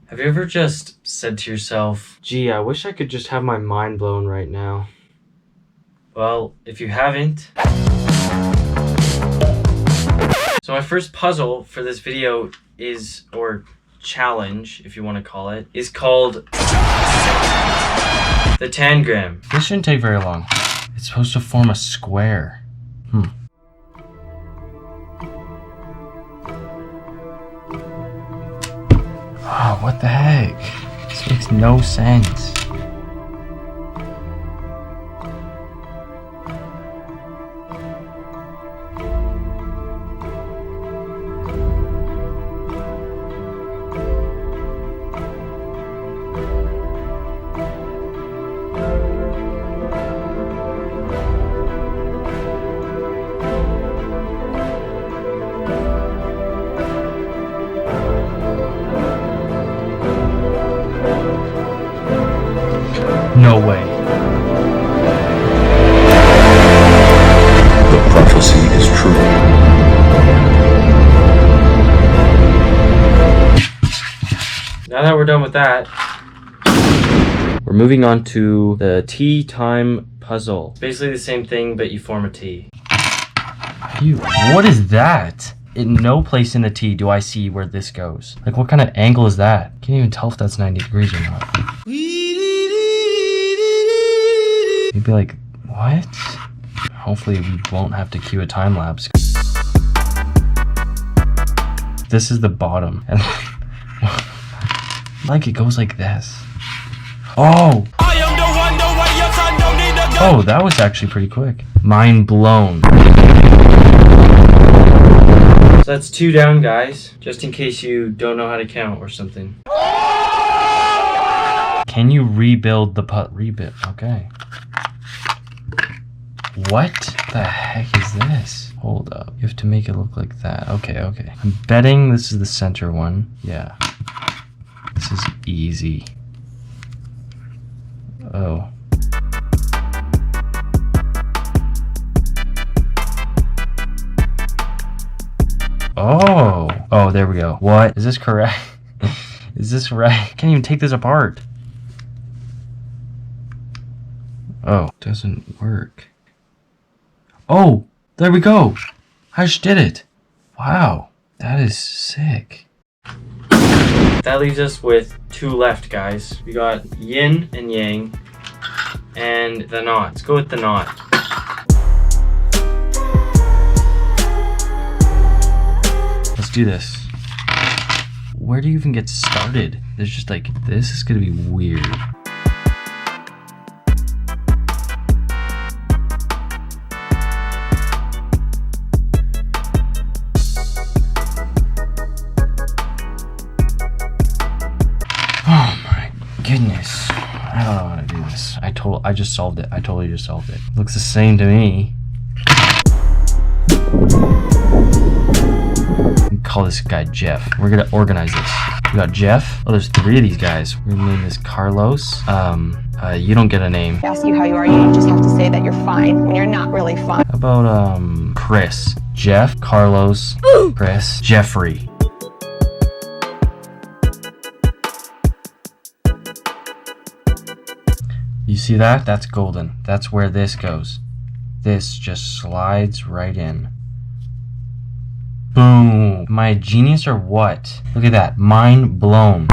Have you ever just said to yourself, gee, I wish I could just have my mind blown right now? Well, if you haven't... So my first puzzle for this video is, or challenge, if you want to call it, is called the Tangram. This shouldn't take very long. It's supposed to form a square. Oh, what the heck? This makes no sense. No way. The prophecy is true. Now that we're done with that, we're moving on to the tea time puzzle. Basically the same thing, but you form a T. What is that? In no place in the T do I see where this goes. Like, what kind of angle is that? Can't even tell if that's 90 degrees or not. You'd be like, what? Hopefully we won't have to cue a time lapse. This is the bottom. And like, it goes like this. Oh! Oh, that was actually pretty quick. Mind blown. So that's 2 down, guys. Just in case you don't know how to count or something. Can you rebuild the rebuild? Okay. What the heck is this? Hold up. You have to make it look like that. Okay, okay. I'm betting this is the center one. Yeah. This is easy. Oh. Oh. Oh, there we go. What? Is this correct? Is this right? Can't even take this apart. Oh, doesn't work. Oh, there we go. I just did it. Wow, that is sick. That leaves us with 2 left, guys. We got yin and yang and the knot. Let's go with the knot. Let's do this. Where do you even get started? There's just like, this is gonna be weird. Goodness, I don't know how to do this. I just solved it. I totally just solved it. Looks the same to me. We call this guy Jeff. We're gonna organize this. We got Jeff. Oh, there's 3 of these guys. We're gonna name this Carlos. You don't get a name. Ask you how you are, you just have to say that you're fine when you're not really fine. How about Chris? Jeff, Carlos, Chris, Jeffrey. You see that? That's golden. That's where this goes. This just slides right in. Boom. Am I a genius or what? Look at that. Mind blown.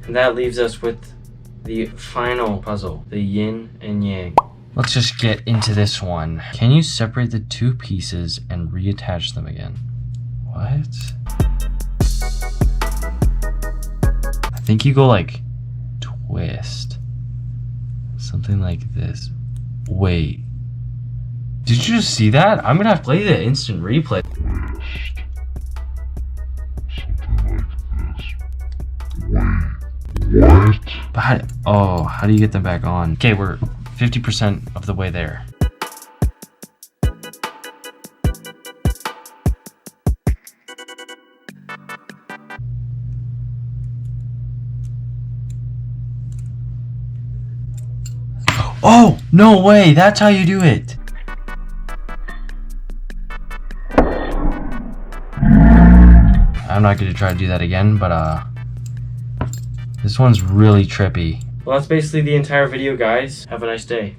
And that leaves us with the final puzzle. The yin and yang. Let's just get into this one. Can you separate the 2 pieces and reattach them again? What? I think you go like... twist. Something like this. Wait. Did you just see that? I'm gonna have to play the instant replay. What? But how do you get them back on? Okay, we're 50% of the way there. Oh, no way. That's how you do it. I'm not going to try to do that again, but this one's really trippy. Well, that's basically the entire video, guys. Have a nice day.